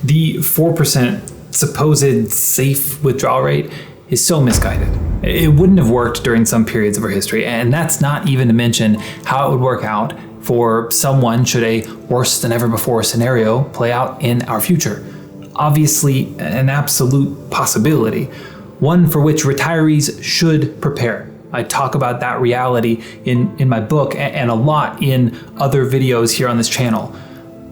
The 4% supposed safe withdrawal rate is so misguided. It wouldn't have worked during some periods of our history, and that's not even to mention how it would work out for someone should a worse than ever before scenario play out in our future. Obviously, an absolute possibility, one for which retirees should prepare. I talk about that reality in my book and a lot in other videos here on this channel.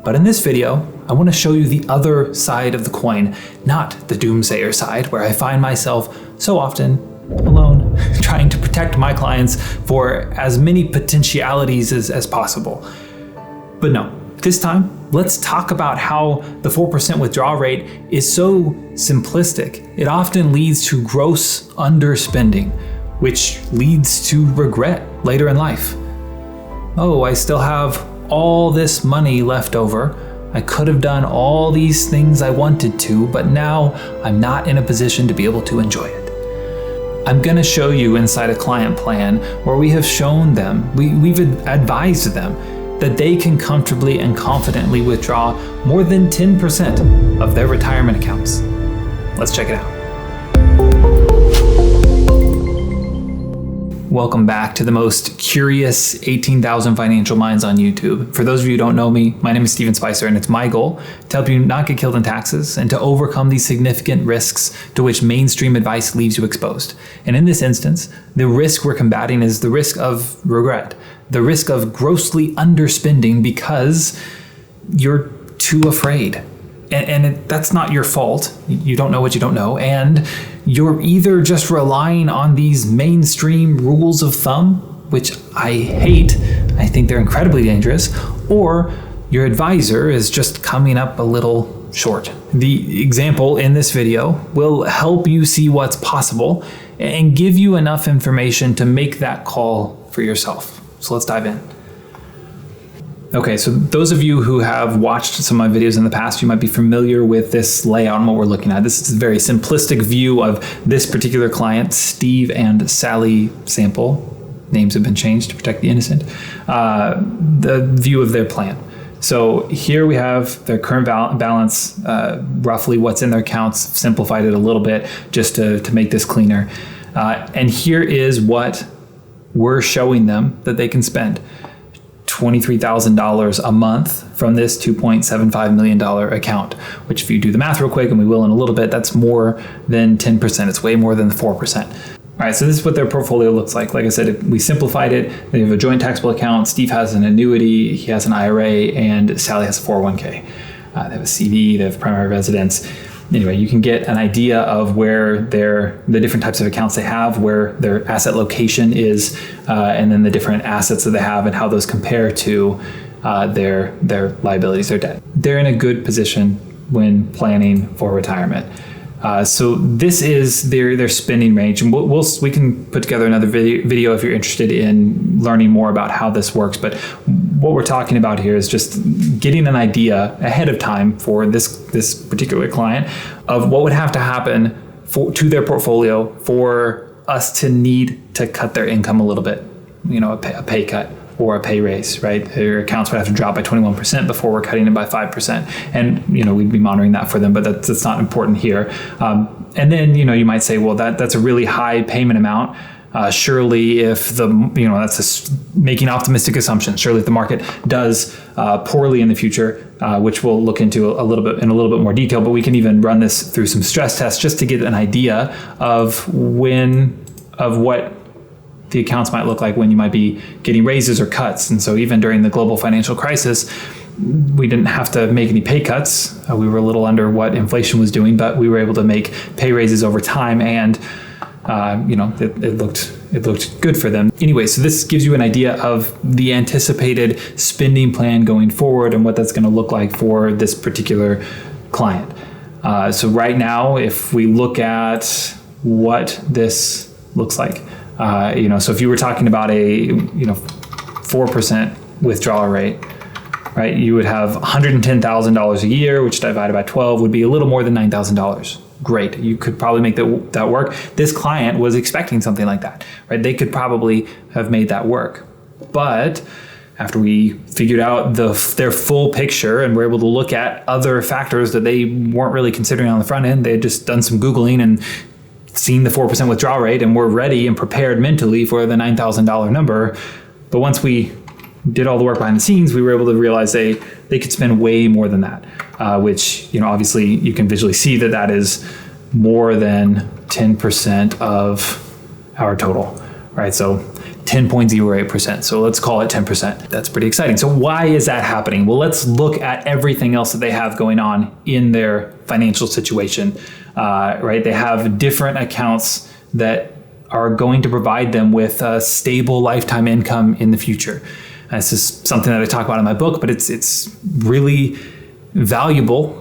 But in this video, I want to show you the other side of the coin, not the doomsayer side, where I find myself so often alone, trying to protect my clients for as many potentialities as possible. But no, this time, let's talk about how the 4% withdrawal rate is so simplistic. It often leads to gross underspending, which leads to regret later in life. Oh, I still have all this money left over. I could have done all these things I wanted to, but now I'm not in a position to be able to enjoy it. I'm going to show you inside a client plan where we have shown them, we've advised them that they can comfortably and confidently withdraw more than 10% of their retirement accounts. Let's check it out. Welcome back to the most curious 18,000 financial minds on YouTube. For those of you who don't know me, my name is Steven Spicer, and it's my goal to help you not get killed in taxes and to overcome these significant risks to which mainstream advice leaves you exposed. And in this instance, the risk we're combating is the risk of regret, the risk of grossly underspending because you're too afraid. And that's not your fault. You don't know what you don't know. And you're either just relying on these mainstream rules of thumb, which I hate, I think they're incredibly dangerous, or your advisor is just coming up a little short. The example in this video will help you see what's possible and give you enough information to make that call for yourself. So let's dive in. Okay, so those of you who have watched some of my videos in the past, you might be familiar with this layout and what we're looking at. This is a very simplistic view of this particular client, Steve and Sally Sample. Names have been changed to protect the innocent. The view of their plan. So here we have their current balance, roughly what's in their accounts, simplified it a little bit just to make this cleaner. And here is what we're showing them that they can spend. $23,000 a month from this $2.75 million account, which if you do the math real quick, and we will in a little bit, that's more than 10%. It's way more than the 4%. All right, so this is what their portfolio looks like. Like I said, we simplified it. They have a joint taxable account. Steve has an annuity, he has an IRA, and Sally has a 401k. They have a CD, they have primary residence. Anyway, you can get an idea of where the different types of accounts they have, where their asset location is, and then the different assets that they have and how those compare to their liabilities, their debt. They're in a good position when planning for retirement. So this is their spending range, and we can put together another video if you're interested in learning more about how this works. But what we're talking about here is just getting an idea ahead of time for this particular client of what would have to happen to their portfolio for us to need to cut their income a little bit, a pay cut or a pay raise, right? Their accounts would have to drop by 21% before we're cutting it by 5%. And, we'd be monitoring that for them, but that's not important here. And then, you might say, well, that's a really high payment amount. Surely if that's making optimistic assumptions. Surely if the market does poorly in the future, which we'll look into a little bit more detail, but we can even run this through some stress tests just to get an idea of what the accounts might look like when you might be getting raises or cuts. And so even during the global financial crisis, we didn't have to make any pay cuts. We were a little under what inflation was doing, but we were able to make pay raises over time, and it looked good for them. Anyway, so this gives you an idea of the anticipated spending plan going forward and what that's going to look like for this particular client. So right now, if we look at what this looks like, so if you were talking about a 4% withdrawal rate, right, you would have $110,000 a year, which divided by 12 would be a little more than $9,000. Great, you could probably make that work. This client was expecting something like that, right? They could probably have made that work. But after we figured out their full picture and were able to look at other factors that they weren't really considering on the front end. They had just done some Googling and seen the 4% withdrawal rate and were ready and prepared mentally for the $9,000 number. But once we did all the work behind the scenes, we were able to realize they could spend way more than that, which, obviously you can visually see that is more than 10% of our total, right? So 10.08%. So let's call it 10%. That's pretty exciting. So why is that happening? Well, let's look at everything else that they have going on in their financial situation, right? They have different accounts that are going to provide them with a stable lifetime income in the future. This is something that I talk about in my book, but it's really valuable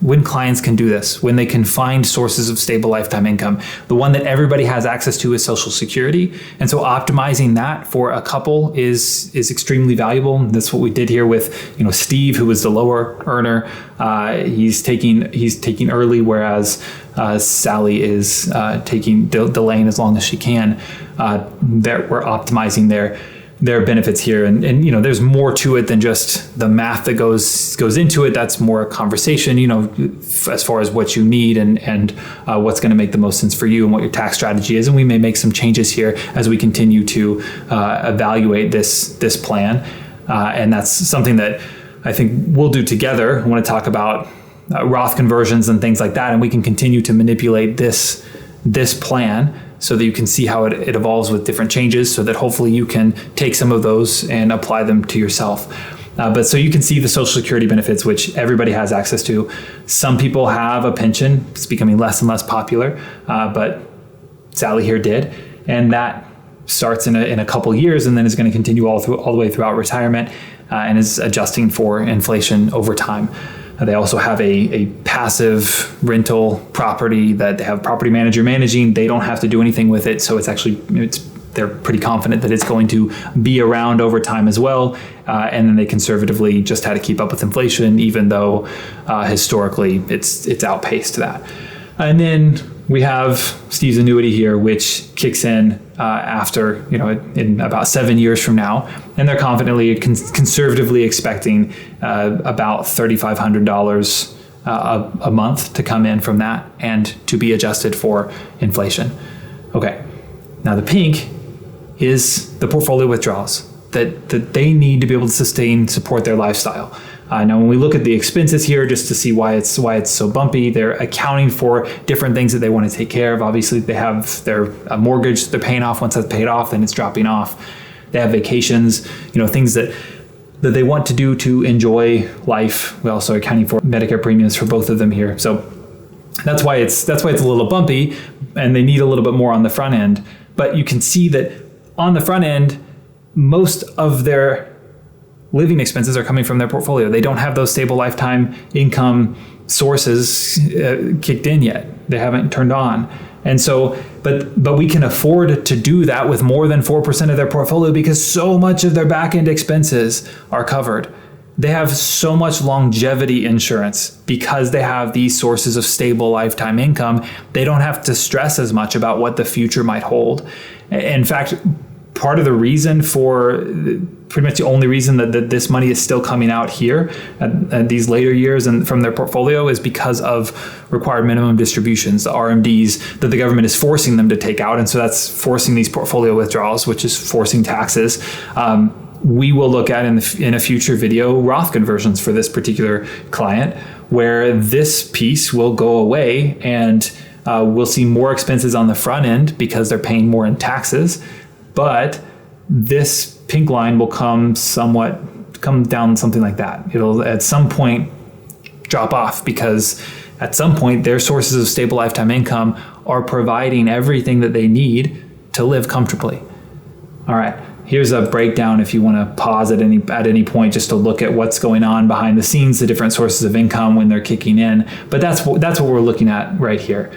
when clients can do this, when they can find sources of stable lifetime income. The one that everybody has access to is Social Security. And so optimizing that for a couple is extremely valuable. That's what we did here with, Steve, who was the lower earner. He's taking early, whereas Sally is delaying as long as she can. We're optimizing their benefits here, and there's more to it than just the math that goes into it. That's more a conversation, as far as what you need and what's going to make the most sense for you and what your tax strategy is. And we may make some changes here as we continue to evaluate this plan, and that's something that I think we'll do together. I want to talk about Roth conversions and things like that, and we can continue to manipulate this plan so that you can see how it evolves with different changes, so that hopefully you can take some of those and apply them to yourself. But so you can see the Social Security benefits, which everybody has access to. Some people have a pension. It's becoming less and less popular, but Sally here did. And that starts in a couple years and then is going to continue all the way throughout retirement, and is adjusting for inflation over time. They also have a passive rental property that they have a property manager managing. They don't have to do anything with it. So they're pretty confident that it's going to be around over time as well. And then they conservatively just had to keep up with inflation, even though historically it's outpaced that. And then we have Steve's annuity here, which kicks in after, in about 7 years from now. And they're confidently, conservatively expecting about $3,500 a month to come in from that and to be adjusted for inflation. Okay, now the pink is the portfolio withdrawals that they need to be able to support their lifestyle. Now, when we look at the expenses here, just to see why it's so bumpy, they're accounting for different things that they want to take care of. Obviously, they have their mortgage they're paying off. Once that's paid off, then it's dropping off. They have vacations, things that they want to do to enjoy life. We're also accounting for Medicare premiums for both of them here. So that's why it's a little bumpy, and they need a little bit more on the front end. But you can see that on the front end, most of their living expenses are coming from their portfolio. They don't have those stable lifetime income sources kicked in yet. They haven't turned on. And so, but we can afford to do that with more than 4% of their portfolio because so much of their back end expenses are covered. They have so much longevity insurance because they have these sources of stable lifetime income. They don't have to stress as much about what the future might hold. In fact, part of the reason pretty much the only reason that this money is still coming out here at these later years and from their portfolio is because of required minimum distributions, the RMDs that the government is forcing them to take out. And so that's forcing these portfolio withdrawals, which is forcing taxes. We will look at in a future video Roth conversions for this particular client, where this piece will go away and we'll see more expenses on the front end because they're paying more in taxes. But this pink line will come down something like that. It'll at some point drop off because at some point their sources of stable lifetime income are providing everything that they need to live comfortably. All right, here's a breakdown if you want to pause at any point just to look at what's going on behind the scenes, the different sources of income when they're kicking in. But that's what we're looking at right here.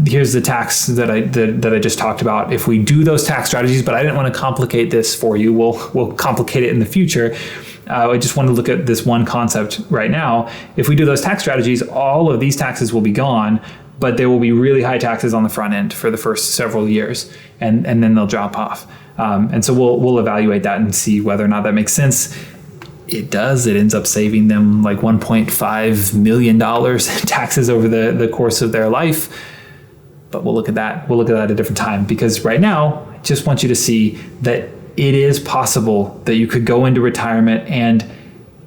Here's the tax that I just talked about. If we do those tax strategies, but I didn't want to complicate this for you. We'll complicate it in the future. I just want to look at this one concept right now. If we do those tax strategies, all of these taxes will be gone, but there will be really high taxes on the front end for the first several years, and then they'll drop off. And so we'll evaluate that and see whether or not that makes sense. It does. It ends up saving them like $1.5 million in taxes over the course of their life. But we'll look at that. We'll look at that at a different time, because right now, I just want you to see that it is possible that you could go into retirement, and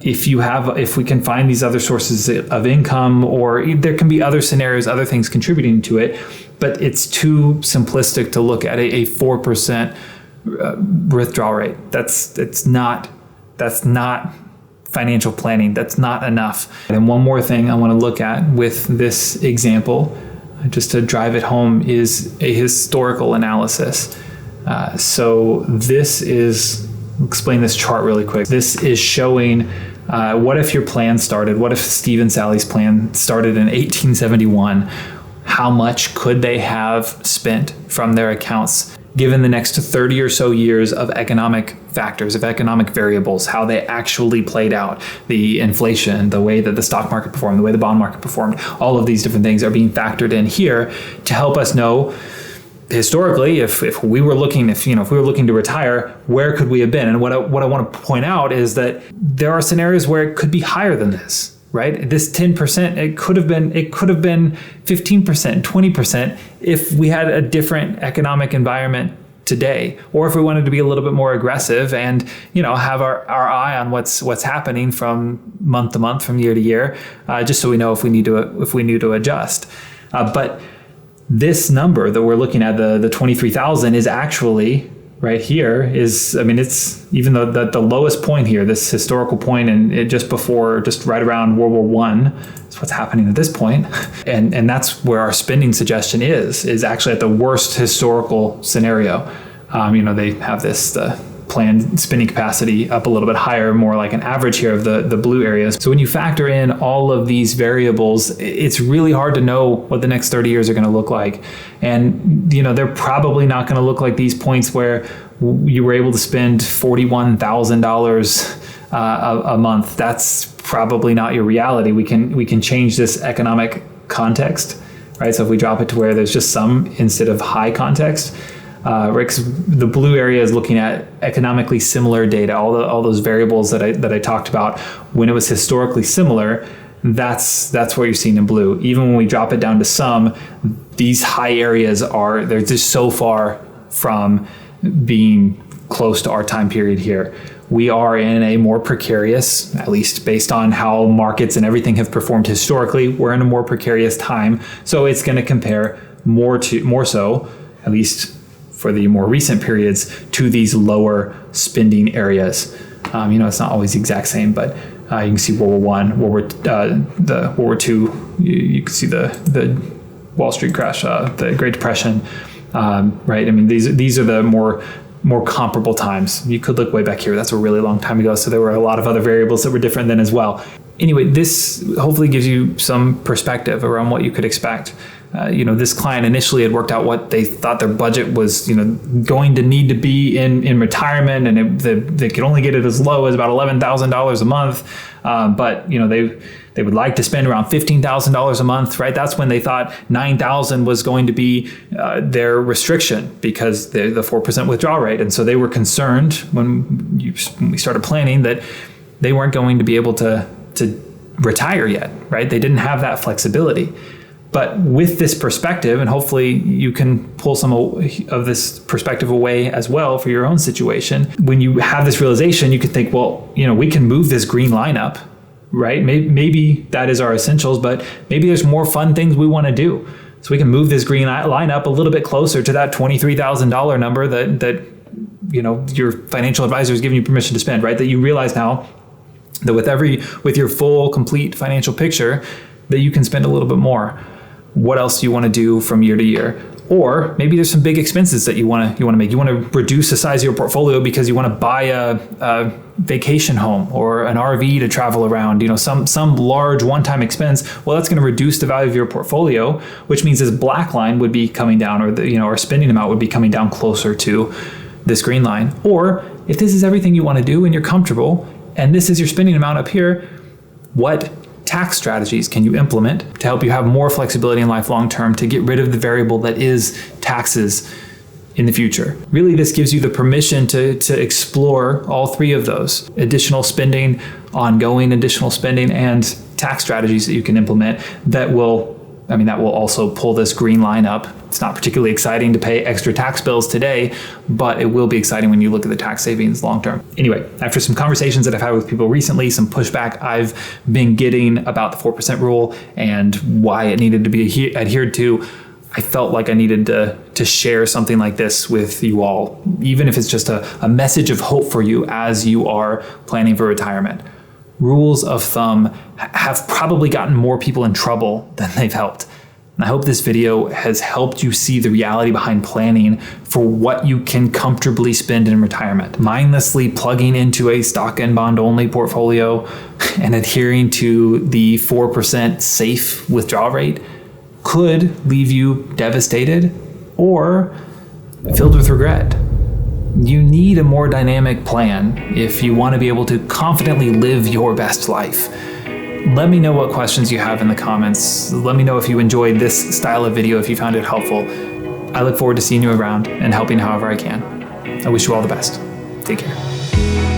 if we can find these other sources of income, or there can be other scenarios, other things contributing to it, but it's too simplistic to look at a 4% withdrawal rate. That's not financial planning. That's not enough. And one more thing I want to look at with this example, just to drive it home, is a historical analysis. So this is, I'll explain this chart really quick. This is showing what if your plan started, what if Steve and Sally's plan started in 1871? How much could they have spent from their accounts given the next 30 or so years of economic factors, of economic variables, how they actually played out, the inflation, the way that the stock market performed, the way the bond market performed, all of these different things are being factored in here to help us know historically, if we were looking to retire, where could we have been? And what I want to point out is that there are scenarios where it could be higher than this, right? This 10%, it could have been 15%, 20% if we had a different economic environment today, or if we wanted to be a little bit more aggressive and have our eye on what's happening from month to month, from year to year, just so we know if we need to adjust. But this number that we're looking at, the 23,000, is actually right here. It's even though the lowest point here, this historical point, and it just right around World War I, is what's happening at this point, and that's where our spending suggestion is actually at the worst historical scenario. They have the planned spending capacity up a little bit higher, more like an average here of the blue areas. So when you factor in all of these variables, it's really hard to know what the next 30 years are going to look like. And, they're probably not going to look like these points where you were able to spend $41,000 a month. That's probably not your reality. We can change this economic context, right? So if we drop it to where there's just some instead of high context, right, 'cause the blue area is looking at economically similar data, all those variables that I talked about when it was historically similar. That's what you're seeing in blue. Even when we drop it down to some, these high areas they're just so far from being close to our time period here. We are in a more precarious, at least based on how markets and everything have performed historically, we're in a more precarious time. So it's going to compare more so, at least for the more recent periods, to these lower spending areas. It's not always the exact same, but you can see World War I, World War II. You can see the Wall Street crash, the Great Depression, right? These are the more comparable times. You could look way back here. That's a really long time ago. So there were a lot of other variables that were different then as well. Anyway, this hopefully gives you some perspective around what you could expect. This client initially had worked out what they thought their budget was, going to need to be in retirement, and they could only get it as low as about $11,000 a month. But they would like to spend around $15,000 a month, right? That's when they thought $9,000 was going to be their restriction because the 4% withdrawal rate, and so they were concerned when we started planning that they weren't going to be able to retire yet, right? They didn't have that flexibility. But with this perspective, and hopefully you can pull some of this perspective away as well for your own situation, when you have this realization, you can think, well, we can move this green line up, right? Maybe that is our essentials, but maybe there's more fun things we want to do. So we can move this green line up a little bit closer to that $23,000 number that your financial advisor is giving you permission to spend, right? That you realize now that with your full, complete financial picture, that you can spend a little bit more. What else do you want to do from year to year? Or maybe there's some big expenses that you want to make. You want to reduce the size of your portfolio because you want to buy a vacation home or an RV to travel around. Some large one-time expense. Well, that's going to reduce the value of your portfolio, which means this black line would be coming down, or our spending amount would be coming down closer to this green line. Or if this is everything you want to do and you're comfortable, and this is your spending amount up here, what tax strategies can you implement to help you have more flexibility in life long term, to get rid of the variable that is taxes in the future. Really, this gives you the permission to explore all three of those: additional spending, ongoing additional spending, and tax strategies that you can implement that will also pull this green line up. It's not particularly exciting to pay extra tax bills today, but it will be exciting when you look at the tax savings long term. Anyway, after some conversations that I've had with people recently, some pushback I've been getting about the 4% rule and why it needed to be adhered to, I felt like I needed to share something like this with you all, even if it's just a message of hope for you as you are planning for retirement. Rules of thumb have probably gotten more people in trouble than they've helped. And I hope this video has helped you see the reality behind planning for what you can comfortably spend in retirement. Mindlessly plugging into a stock and bond only portfolio and adhering to the 4% safe withdrawal rate could leave you devastated or filled with regret. You need a more dynamic plan if you want to be able to confidently live your best life. Let me know what questions you have in the comments. Let me know if you enjoyed this style of video, if you found it helpful. I look forward to seeing you around and helping however I can. I wish you all the best. Take care.